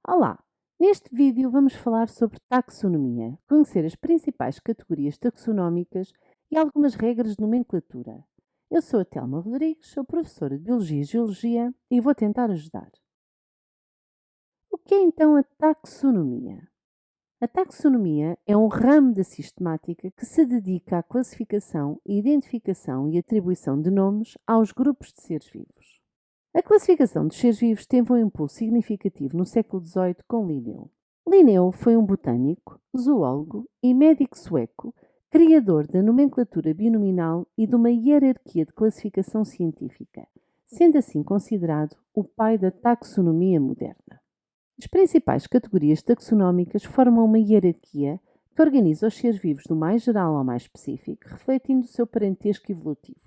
Olá! Neste vídeo vamos falar sobre taxonomia, conhecer as principais categorias taxonómicas e algumas regras de nomenclatura. Eu sou a Telma Rodrigues, sou professora de Biologia e Geologia e vou tentar ajudar. O que é então a taxonomia? A taxonomia é um ramo da sistemática que se dedica à classificação, identificação e atribuição de nomes aos grupos de seres vivos. A classificação dos seres vivos teve um impulso significativo no século XVIII com Linneu. Linneu foi um botânico, zoólogo e médico sueco, criador da nomenclatura binominal e de uma hierarquia de classificação científica, sendo assim considerado o pai da taxonomia moderna. As principais categorias taxonómicas formam uma hierarquia que organiza os seres vivos do mais geral ao mais específico, refletindo o seu parentesco evolutivo.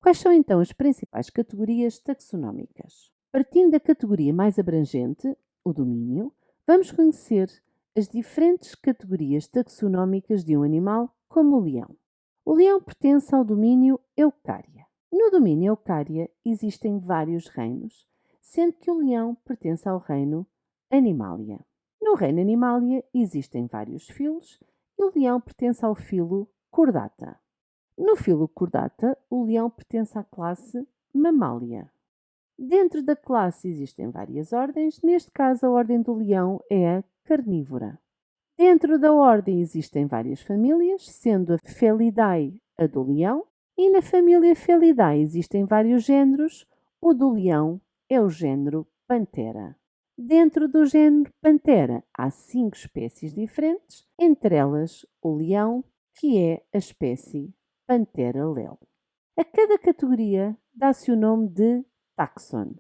Quais são então as principais categorias taxonómicas? Partindo da categoria mais abrangente, o domínio, vamos conhecer as diferentes categorias taxonómicas de um animal, como o leão. O leão pertence ao domínio Eucária. No domínio Eucária existem vários reinos, sendo que o leão pertence ao reino Animalia. No reino Animalia existem vários filos e o leão pertence ao filo Chordata. No filo Chordata, o leão pertence à classe Mammalia. Dentro da classe existem várias ordens, neste caso a ordem do leão é a carnívora. Dentro da ordem existem várias famílias, sendo a Felidae a do leão, e na família Felidae existem vários géneros, o do leão é o género Panthera. Dentro do género Panthera há 5 espécies diferentes, entre elas o leão, que é a espécie Panthera lel. A cada categoria dá-se o nome de taxon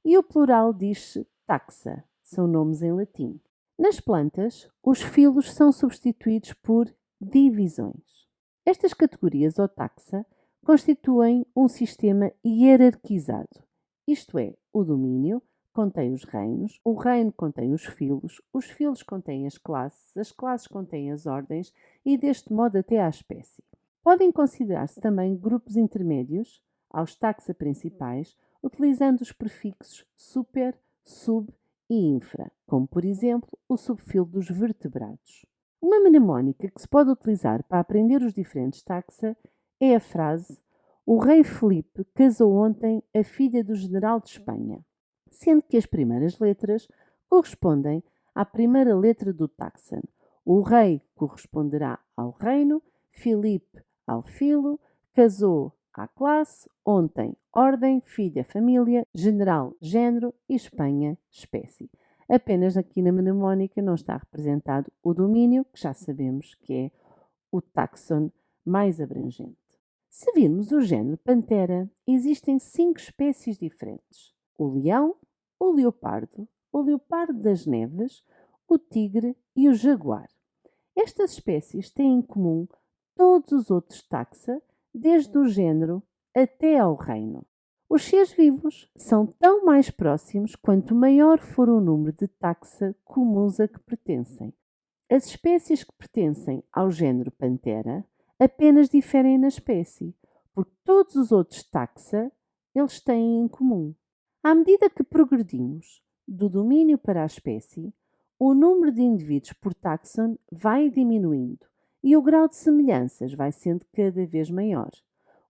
e o plural diz-se taxa, são nomes em latim. Nas plantas, os filos são substituídos por divisões. Estas categorias ou taxa constituem um sistema hierarquizado, isto é, o domínio contém os reinos, o reino contém os filos contêm as classes contêm as ordens e deste modo até à espécie. Podem considerar-se também grupos intermédios aos taxa principais, utilizando os prefixos super, sub e infra, como por exemplo o subfilo dos vertebrados. Uma mnemónica que se pode utilizar para aprender os diferentes taxa é a frase: o rei Felipe casou ontem a filha do general de Espanha, sendo que as primeiras letras correspondem à primeira letra do taxon. O rei corresponderá ao reino, Filipe ao filo, casou à classe, ontem ordem, filha família, general género e Espanha espécie. Apenas aqui na mnemónica não está representado o domínio, que já sabemos que é o taxon mais abrangente. Se virmos o género Panthera, existem 5 espécies diferentes: o leão, o leopardo das neves, o tigre e o jaguar. Estas espécies têm em comum todos os outros taxa, desde o género até ao reino. Os seres vivos são tão mais próximos quanto maior for o número de taxa comuns a que pertencem. As espécies que pertencem ao género Panthera apenas diferem na espécie, porque todos os outros taxa eles têm em comum. À medida que progredimos do domínio para a espécie, o número de indivíduos por taxon vai diminuindo e o grau de semelhanças vai sendo cada vez maior.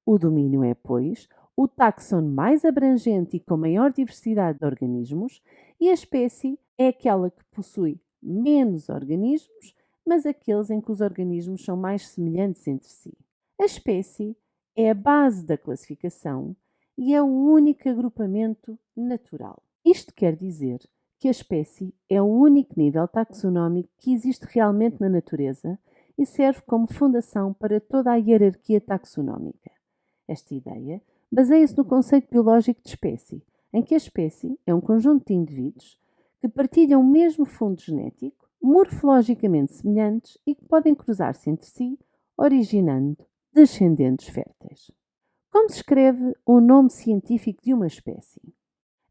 O domínio é, pois, o taxon mais abrangente e com maior diversidade de organismos, e a espécie é aquela que possui menos organismos, mas aqueles em que os organismos são mais semelhantes entre si. A espécie é a base da classificação e é o único agrupamento natural. Isto quer dizer que a espécie é o único nível taxonómico que existe realmente na natureza e serve como fundação para toda a hierarquia taxonómica. Esta ideia baseia-se no conceito biológico de espécie, em que a espécie é um conjunto de indivíduos que partilham o mesmo fundo genético, morfologicamente semelhantes e que podem cruzar-se entre si, originando descendentes férteis. Como se escreve o nome científico de uma espécie?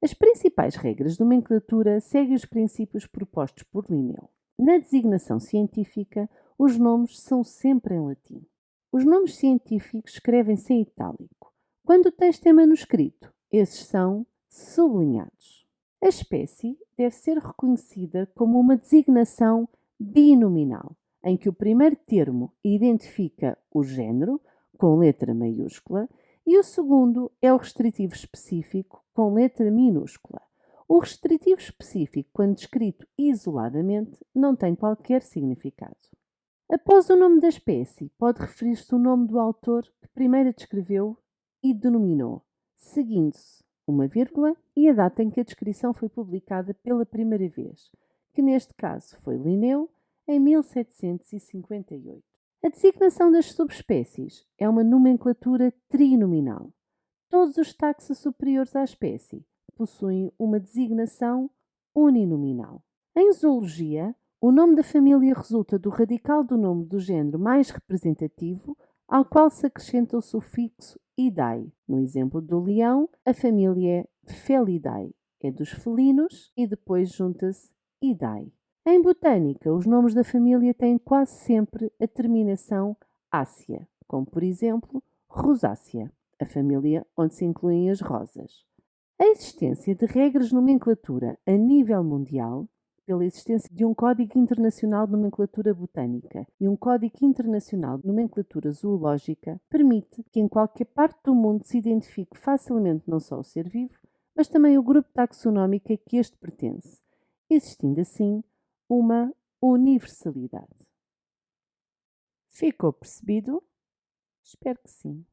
As principais regras de nomenclatura seguem os princípios propostos por Linneu. Na designação científica, os nomes são sempre em latim. Os nomes científicos escrevem-se em itálico. Quando o texto é manuscrito, esses são sublinhados. A espécie deve ser reconhecida como uma designação binominal, em que o primeiro termo identifica o género, com letra maiúscula, e o segundo é o restritivo específico, com letra minúscula. O restritivo específico, quando descrito isoladamente, não tem qualquer significado. Após o nome da espécie, pode referir-se o nome do autor que primeiro a descreveu e denominou, seguindo-se uma vírgula e a data em que a descrição foi publicada pela primeira vez, que neste caso foi Linneu, em 1758. A designação das subespécies é uma nomenclatura trinominal. Todos os taxa superiores à espécie possuem uma designação uninominal. Em zoologia, o nome da família resulta do radical do nome do género mais representativo, ao qual se acrescenta o sufixo idae. No exemplo do leão, a família é Felidae, é dos felinos, e depois junta-se idae. Em botânica, os nomes da família têm quase sempre a terminação ácea, como por exemplo Rosácea, a família onde se incluem as rosas. A existência de regras de nomenclatura a nível mundial, pela existência de um Código Internacional de Nomenclatura Botânica e um Código Internacional de Nomenclatura Zoológica, permite que em qualquer parte do mundo se identifique facilmente não só o ser vivo, mas também o grupo taxonómico a que este pertence, existindo assim uma universalidade. Ficou percebido? Espero que sim.